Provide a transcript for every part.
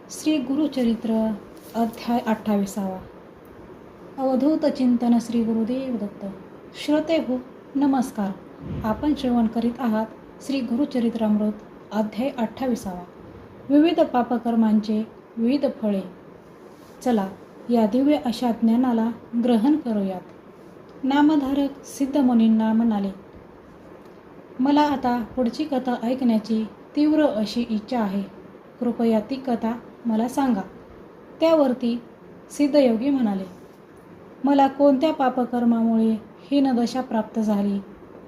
श्री गुरुचरित्र अध्याय 28. अवधूत चिंतन श्री गुरुदेव दत्त. श्रोते हो नमस्कार. आपण श्रवण करीत आहात श्री गुरुचरित्रामृत अध्याय 28. विविध पापकर्मांचे विविध फळे. चला या दिव्य अशा ज्ञानाला ग्रहण करूयात. नामधारक सिद्धमुनींना म्हणाले, मला आता पुढची कथा ऐकण्याची तीव्र अशी इच्छा आहे. कृपया ती कथा मला सांगा. त्यावरती सिद्धयोगी म्हणाले, मला कोणत्या पापकर्मामुळे हीनदशा प्राप्त झाली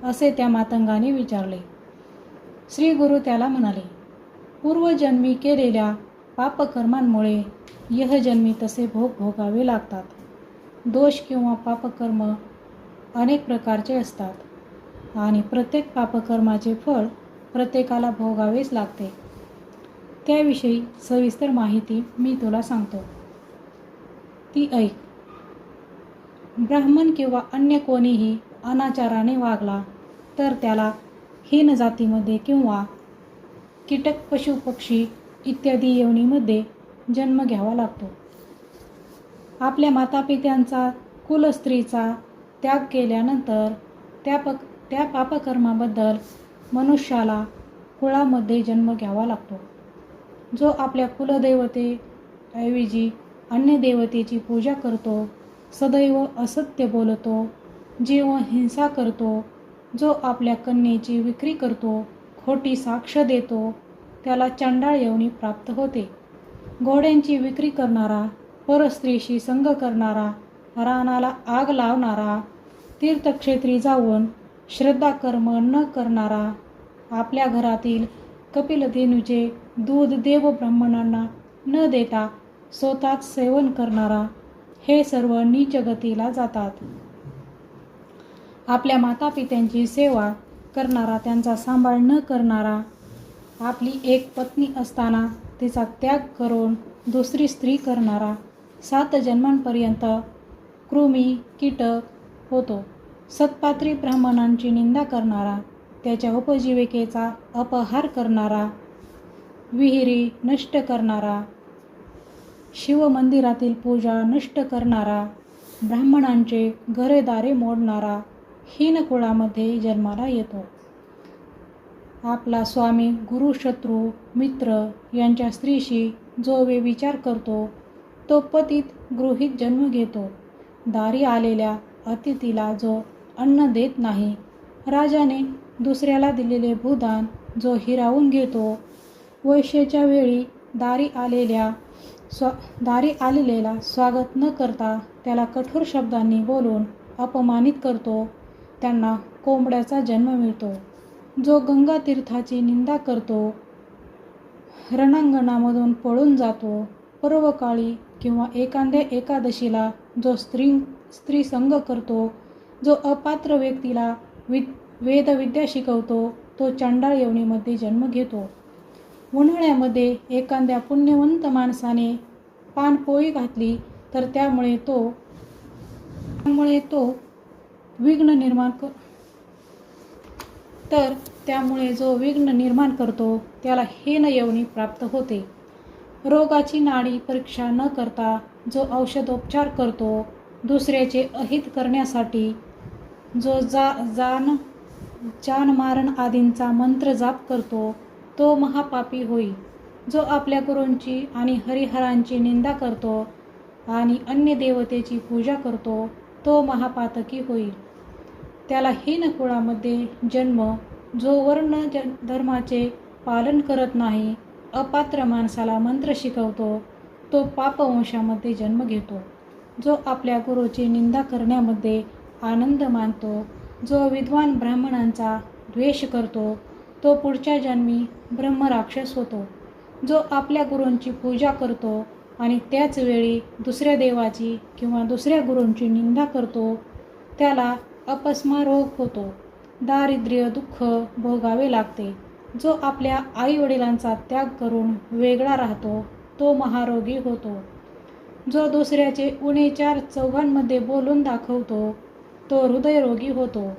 असे त्या मातंगाने विचारले. श्री गुरु त्याला म्हणाले, पूर्वजन्मी केलेल्या पापकर्मांमुळे यहजन्मी तसे भोग भोगावे लागतात. दोष किंवा पापकर्म अनेक प्रकारचे असतात आणि प्रत्येक पापकर्माचे फळ प्रत्येकाला भोगावेच लागते. त्याविषयी सविस्तर माहिती मी तुला सांगतो, ती ऐक. ब्राह्मण किंवा अन्य कोणीही अनाचाराने वागला तर त्याला हीन जातीमध्ये किंवा कीटक पशु पक्षी इत्यादी योनीमध्ये जन्म घ्यावा लागतो. आपल्या मातापित्यांचा कुलस्त्रीचा त्याग केल्यानंतर त्या पापकर्माबद्दल मनुष्याला कुळामध्ये जन्म घ्यावा लागतो. जो आपल्या कुलदेवतेऐवजी अन्य देवतेची पूजा करतो, सदैव असत्य बोलतो, जीव हिंसा करतो, जो आपल्या कन्येची विक्री करतो, खोटी साक्ष देतो, त्याला चंडाळ योनी प्राप्त होते. घोड्यांची विक्री करणारा, परस्त्रीशी संग करणारा, रानाला आग लावणारा, तीर्थक्षेत्री जाऊन श्रद्धाकर्म न करणारा, आपल्या घरातील कपिलधेनूचे दूध देव ब्राह्मणांना न देता स्वतःच सेवन करणारा, हे सर्व नीच गतीला जातात. आपल्या मातापित्यांची सेवा करणारा, त्यांचा सांभाळ न करणारा, आपली एक पत्नी असताना तिचा त्याग करून दुसरी स्त्री करणारा, 7 जन्मांपर्यंत कृमी कीटक होतो. सत्पात्री ब्राह्मणांची निंदा करणारा, त्याच्या उपजीविकेचा अपहार करणारा, विहिरी नष्ट करणारा, शिवमंदिरातील पूजा नष्ट करणारा, ब्राह्मणांचे घरेदारे मोडणारा हीन कुळामध्ये जन्माला येतो. आपला स्वामी, गुरु, शत्रू, मित्र यांच्या स्त्रीशी जो व्यभिचार करतो तो पतित गृहीत जन्म घेतो. दारी आलेल्या अतिथीला जो अन्न देत नाही, राजाने दुसऱ्याला दिलेले भूदान जो हिरावून घेतो, वैश्याच्या वेळी दारी आलेल्याला स्वागत न करता त्याला कठोर शब्दांनी बोलून अपमानित करतो, त्यांना कोंबड्याचा जन्म मिळतो. जो गंगा तीर्थाची निंदा करतो, रणांगणामधून पळून जातो, पर्वकाळी किंवा एखाद्या एकादशीला जो स्त्री संग करतो, जो अपात्र व्यक्तीला वेदविद्या शिकवतो, तो चंडाळ योनीमध्ये जन्म घेतो. उन्हाळ्यामध्ये एखाद्या पुण्यवंत माणसाने पानपोळी घातली तर त्यामुळे जो विघ्न निर्माण करतो त्याला हीन योनी प्राप्त होते. रोगाची नाडी परीक्षा न करता जो औषधोपचार करतो, दुसऱ्याचे अहित करण्यासाठी जो जानमारण आदींचा मंत्र जाप करतो, तो महापापी होईल. जो आपल्या गुरूंची आणि हरिहरांची निंदा करतो आणि अन्य देवतेची पूजा करतो, तो महापातकी होईल. त्याला हीन कुळामध्ये जन्म. जो वर्ण धर्माचे पालन करत नाही, अपात्र माणसाला मंत्र शिकवतो, तो पापवंशामध्ये जन्म घेतो. जो आपल्या गुरूची निंदा करण्यामध्ये आनंद मानतो, जो विद्वान ब्राह्मणांचा द्वेष करतो, तो पुढच्या जन्मी ब्रह्मराक्षस होतो. जो आपल्या गुरूंची पूजा करतो आणि त्याच वेळी दुसऱ्या देवाची किंवा दुसऱ्या गुरूंची निंदा करतो, त्याला अपस्मा रोग होतो. दारिद्र्य दुःख भोगावे लागते. जो आपल्या आईवडिलांचा त्याग करून वेगळा राहतो, तो महारोगी होतो. जो दुसऱ्याचे उणे 4 चौघांमध्ये बोलून दाखवतो, तो हृदयरोगी होतो.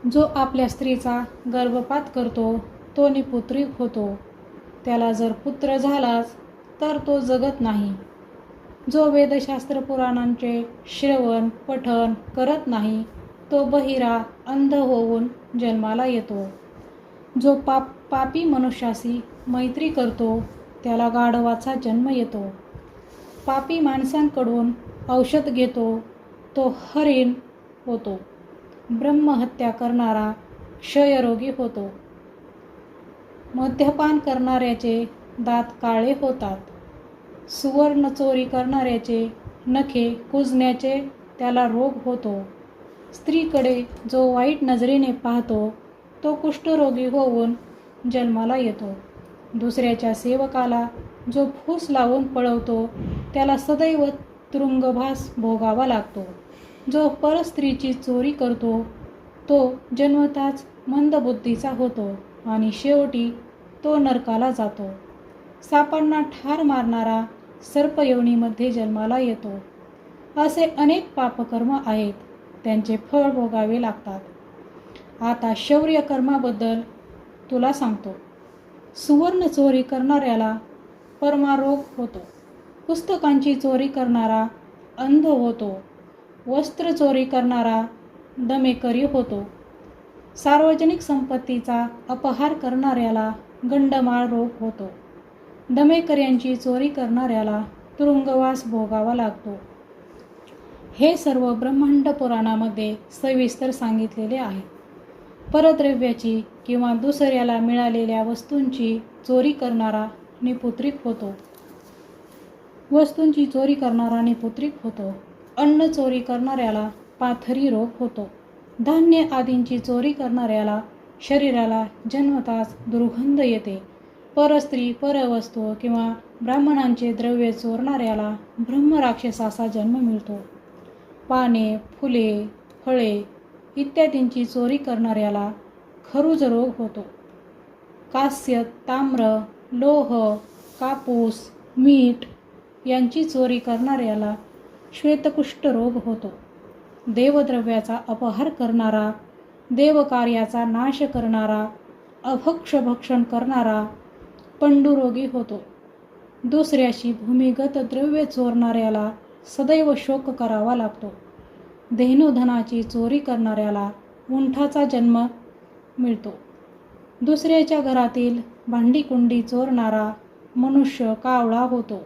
जो आपल्या स्त्रीचा गर्भपात करतो, तो निपुत्रिक होतो. त्याला जर पुत्र झालाच तर तो जगत नाही. जो वेदशास्त्र पुराणांचे श्रवण पठण करत नाही तो बहिरा अंध होऊन जन्माला येतो. जो पापी मनुष्याशी मैत्री करतो त्याला गाढवाचा जन्म येतो. पापी माणसांकडून औषध घेतो तो हरिण होतो. ब्रह्महत्या करणारा क्षयरोगी होतो. मद्यपान करणाऱ्याचे दात काळे होतात. सुवर्ण चोरी करणाऱ्याचे नखे कुजण्याचे त्याला रोग होतो. स्त्रीकडे जो वाईट नजरेने पाहतो तो कुष्ठरोगी होऊन जन्माला येतो. दुसऱ्याच्या सेवकाला जो फूस लावून पळवतो त्याला सदैव तुरुंगवास भोगावा लागतो. जो परस्त्रीची चोरी करतो तो जन्मताच मंदबुद्धीचा होतो आणि शेवटी तो नरकाला जातो. सापांना ठार मारणारा सर्पयोनीमध्ये जन्माला येतो. असे अनेक पापकर्म आहेत, त्यांचे फळ भोगावे लागतात. आता शौर्य कर्माबद्दल तुला सांगतो. सुवर्ण चोरी करणाऱ्याला परमारोग होतो. पुस्तकांची चोरी करणारा अंध होतो. वस्त्र चोरी करणारा दमेकरी होतो. सार्वजनिक संपत्तीचा अपहार करणाऱ्याला गंडमाळ रोग होतो. दमेकऱ्यांची चोरी करणाऱ्याला तुरुंगवास भोगावा लागतो. हे सर्व ब्रह्मांड पुराणामध्ये सविस्तर सांगितलेले आहे. परद्रव्याची किंवा दुसऱ्याला मिळालेल्या वस्तूंची चोरी करणारा निपुत्रिक होतो. वस्तूंची चोरी करणारा निपुत्रिक होतो. अन्न चोरी करणाऱ्याला पाथरी रोग होतो. धान्य आदींची चोरी करणाऱ्याला शरीराला जन्मताच दुर्गंध येते. परस्त्री परवस्तू किंवा ब्राह्मणांचे द्रव्य चोरणाऱ्याला ब्रह्मराक्षसाचा जन्म मिळतो. पाने फुले फळे इत्यादींची चोरी करणाऱ्याला खरुज रोग होतो. कांस्य ताम्र लोह कापूस मीठ यांची चोरी करणाऱ्याला श्वेतकुष्ठ रोग होतो. देवद्रव्याचा अपहार करणारा, देवकार्याचा नाश करणारा, अभक्षभक्षण करणारा पंडुरोगी होतो. दुसऱ्याशी भूमिगत द्रव्य चोरणाऱ्याला सदैव शोक करावा लागतो. धेनुधनाची चोरी करणाऱ्याला उंठाचा जन्म मिळतो. दुसऱ्याच्या घरातील भांडीकुंडी चोरणारा मनुष्य कावळा होतो.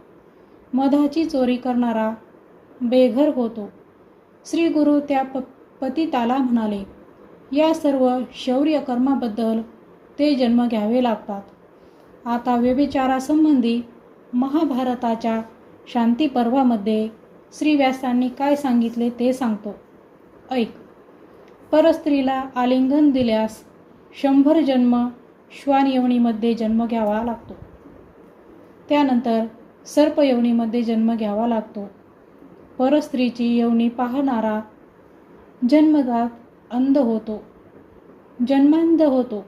मधाची चोरी करणारा बेघर होतो. श्री गुरु त्या पतिताला म्हणाले, या सर्व शौर्य कर्माबद्दल ते जन्म घ्यावे लागतात. आता व्यभिचारासंबंधी महाभारताच्या शांती पर्वामध्ये श्री व्यासांनी काय सांगितले ते सांगतो. ऐक. परस्त्रीला आलिंगन दिल्यास 100 जन्म श्वानयोनीमध्ये जन्म घ्यावा लागतो. त्यानंतर सर्पयोनीमध्ये जन्म घ्यावा लागतो. परस्त्रीची योनी पाहणारा जन्मजात अंध होतो, जन्मांध होतो.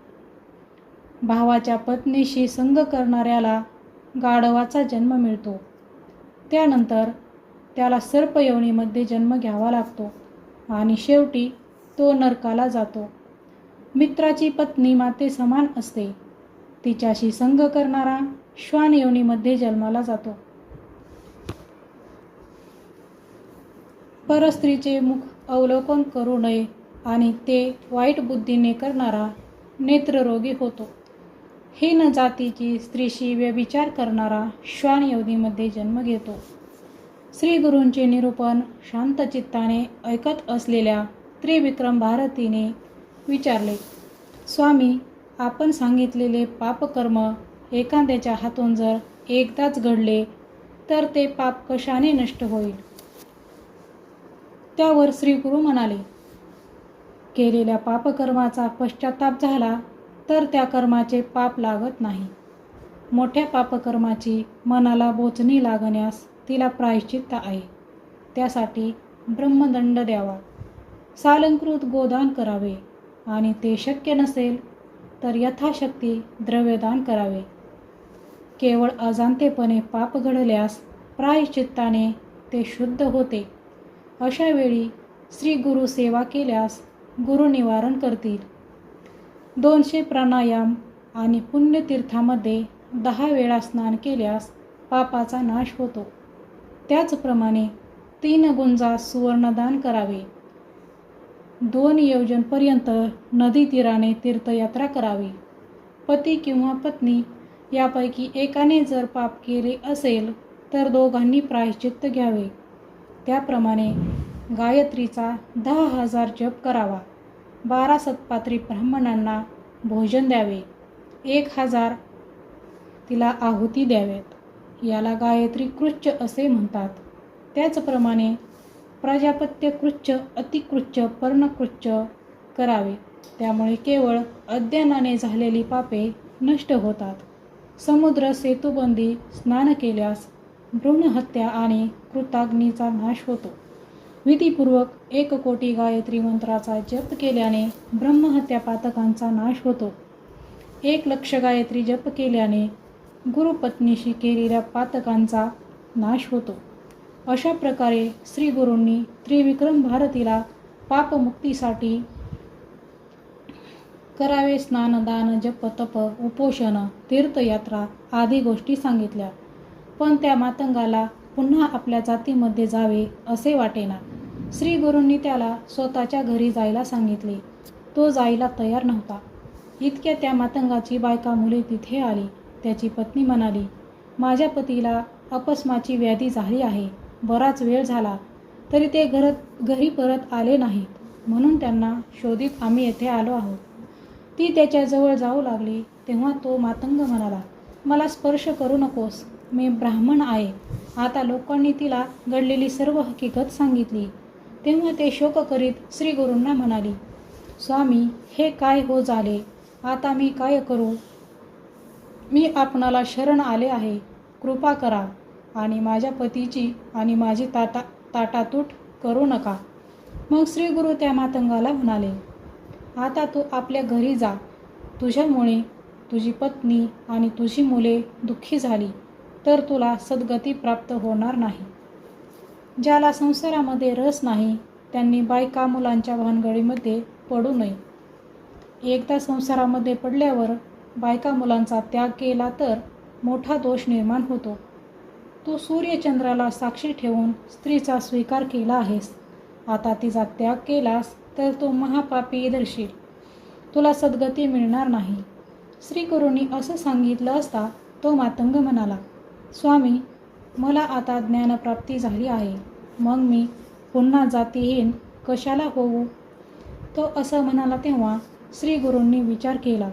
भावाच्या पत्नीशी संग करणाऱ्याला गाढवाचा जन्म मिळतो. त्यानंतर त्याला सर्पयोनीमध्ये जन्म घ्यावा लागतो आणि शेवटी तो नरकाला जातो. मित्राची पत्नी माते समान असते. तिच्याशी संग करणारा श्वान योनीमध्ये जन्माला जातो. परस्त्रीचे मुख अवलोकन करू नये आणि ते वाईट बुद्धीने करणारा नेत्ररोगी होतो. हीन जातीची स्त्रीशी व्यभिचार करणारा श्वान योनीमध्ये जन्म घेतो. श्री गुरूंचे निरूपण शांतचित्ताने ऐकत असलेल्या त्रिविक्रम भारतीने विचारले, स्वामी, आपण सांगितलेले पापकर्म एखाद्याच्या हातून जर एकदाच घडले तर ते पाप कशाने नष्ट होईल? त्यावर श्री गुरु म्हणाले, केलेल्या पापकर्माचा पश्चाताप झाला तर त्या कर्माचे पाप लागत नाही. मोठ्या पापकर्माची मनाला बोचणी लागण्यास तिला प्रायश्चित्त आहे. त्यासाठी ब्रह्मदंड द्यावा, सालंकृत गोदान करावे आणि ते शक्य नसेल तर यथाशक्ती द्रव्यदान करावे. केवळ अजाणतेपणे पाप घडल्यास प्रायश्चित्ताने ते शुद्ध होते. अशा वेळी श्री गुरु सेवा केल्यास गुरु निवारण करतील. 200 प्राणायाम आणि पुण्यतीर्थामध्ये 10 वेळा स्नान केल्यास पापाचा नाश होतो. त्याचप्रमाणे 3 गुंजा सुवर्णदान करावे. 2 योजनपर्यंत नदी तीराने तीर्थयात्रा करावी. पती किंवा पत्नी यापैकी एकाने जर पाप केले असेल तर दोघांनी प्रायश्चित्त घ्यावे. त्याप्रमाणे गायत्रीचा 10,000 जप करावा. 12 सत्पात्री ब्राह्मणांना भोजन द्यावे. 1,000 तिला आहुती द्याव्यात. याला गायत्री कृच्च असे म्हणतात. त्याचप्रमाणे प्राजापत्य कृच्च, अतिकृच्च, पर्णकृच्च करावे. त्यामुळे केवळ अज्ञानाने झालेली पापे नष्ट होतात. समुद्र सेतुबंदी स्नान केल्यास भ्रूणहत्या आणि कृताग्नीचा नाश होतो. विधीपूर्वक 1 कोटी गायत्री मंत्राचा जप केल्याने ब्रह्महत्या पातकांचा नाश होतो. 1,00,000 गायत्री जप केल्याने गुरुपत्नीशी केलेल्या पातकांचा नाश होतो. अशा प्रकारे श्री गुरूंनी त्रिविक्रम भारतीला पापमुक्तीसाठी करावे स्नान, दान, जप, तप, उपोषण, तीर्थयात्रा आदी गोष्टी सांगितल्या. पण त्या मातंगाला पुन्हा आपल्या जातीमध्ये जावे असे वाटेना. श्री गुरूंनी त्याला स्वतःच्या घरी जायला सांगितले. तो जायला तयार नव्हता. इतक्या त्या मातंगाची बायका मुले तिथे आली. त्याची पत्नी म्हणाली, माझ्या पतीला अपस्माची व्याधी झाली आहे. बराच वेळ झाला तरी ते घरी परत आले नाहीत, म्हणून त्यांना शोधित आम्ही येथे आलो आहोत. ती त्याच्याजवळ जाऊ लागली तेव्हा तो मातंग म्हणाला, मला स्पर्श करू नकोस, मी ब्राह्मण आहे. आता लोकांनी तिला घडलेली सर्व हकीकत सांगितली. तेव्हा ते शोक करीत श्री गुरूंना म्हणाली, स्वामी, हे काय हो झाले? आता मी काय करू? मी आपणाला शरण आले आहे. कृपा करा आणि माझ्या पतीची आणि माझी ताटातूट करू नका. मग श्री गुरु त्या मातंगाला म्हणाले, आता तू आपल्या घरी जा. तुझ्यामुळे तुझी पत्नी आणि तुझी मुले दुःखी झाली तर तुला सद्गती प्राप्त होणार नाही. ज्याला संसारामध्ये रस नाही त्यांनी बायका मुलांच्या भानगडीमध्ये पडू नये. एकदा संसारामध्ये पडल्यावर बायका मुलांचा त्याग केला तर मोठा दोष निर्माण होतो. तू सूर्यचंद्राला साक्षी ठेवून स्त्रीचा स्वीकार केला आहेस. आता तिचा त्याग केलास तर तू महापापी धरशील. तुला सद्गती मिळणार नाही. श्री गुरूंनी असं सांगितलं असता तो मातंग म्हणाला, स्वामी, मला आता ज्ञानप्राप्ती झाली आहे. मग मी पुन्हा जातीहीन कशाला होऊ? तो असं म्हणाला तेव्हा श्री गुरूंनी विचार केला,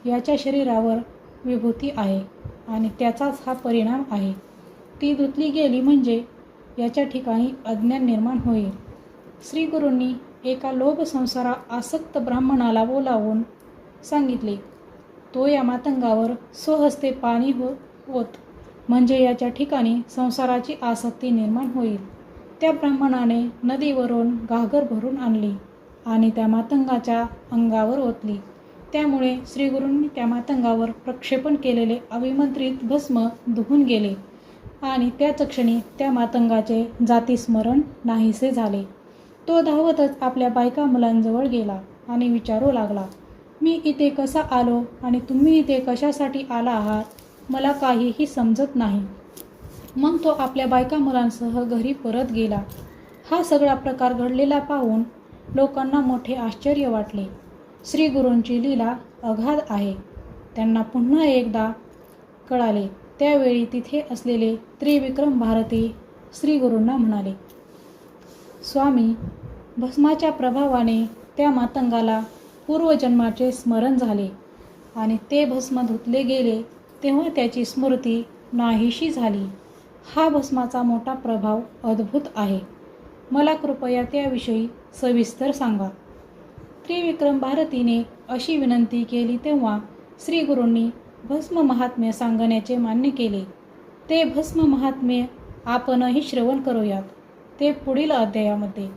याच्या शरीरावर विभूती आहे आणि त्याचाच हा परिणाम आहे. ती धुतली गेली म्हणजे याच्या ठिकाणी अज्ञान निर्माण होईल. श्री गुरूंनी एका लोभ संसारा आसक्त ब्राह्मणाला बोलावून सांगितले. तो या मातंगावर स्वहस्ते पाणी होत म्हणजे याच्या ठिकाणी संसाराची आसक्ती निर्माण होईल. त्या ब्राह्मणाने नदीवरून घागर भरून आणली आणि त्या मातंगाच्या अंगावर ओतली. त्यामुळे श्री गुरूंनी त्या मातंगावर प्रक्षेपण केलेले अविमंत्रित भस्म धुवून गेले आणि त्याच क्षणी त्या मातंगाचे जातीस्मरण नाहीसे झाले. तो धावतच आपल्या बायका मुलांजवळ गेला आणि विचारू लागला, मी इथे कसा आलो आणि तुम्ही इथे कशासाठी आला आहात? मला काहीही समजत नाही. मग तो आपल्या बायका मुलांसह घरी परत गेला. हा सगळा प्रकार घडलेला पाहून लोकांना मोठे आश्चर्य वाटले. श्री गुरूंची लीला अगाध आहे. त्यांना पुन्हा एकदा कळाले. त्यावेळी तिथे असलेले त्रिविक्रम भारती श्री गुरूंना म्हणाले, स्वामी, भस्माच्या प्रभावाने त्या मातंगाला पूर्वजन्माचे स्मरण झाले आणि ते भस्म धुतले गेले तेव्हा त्याची स्मृती नाहीशी झाली. हा भस्माचा मोठा प्रभाव अद्भुत आहे. मला कृपया त्याविषयी सविस्तर सांगा. त्रिविक्रम भारतीने अशी विनंती केली तेव्हा श्री गुरूंनी भस्म महात्म्य सांगण्याचे मान्य केले. ते भस्म महात्म्य आपणही श्रवण करूयात. ते पुढील अध्यायामध्ये.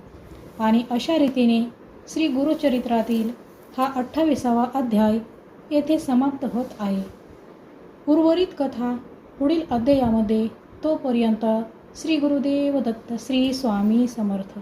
आणि अशा रीतीने श्री गुरुचरित्रातील हा 28वा अध्याय येथे समाप्त होत आहे. उर्वरित कथा पुढील अध्यायामध्ये. तोपर्यंत श्री गुरुदेव दत्त. श्री स्वामी समर्थ.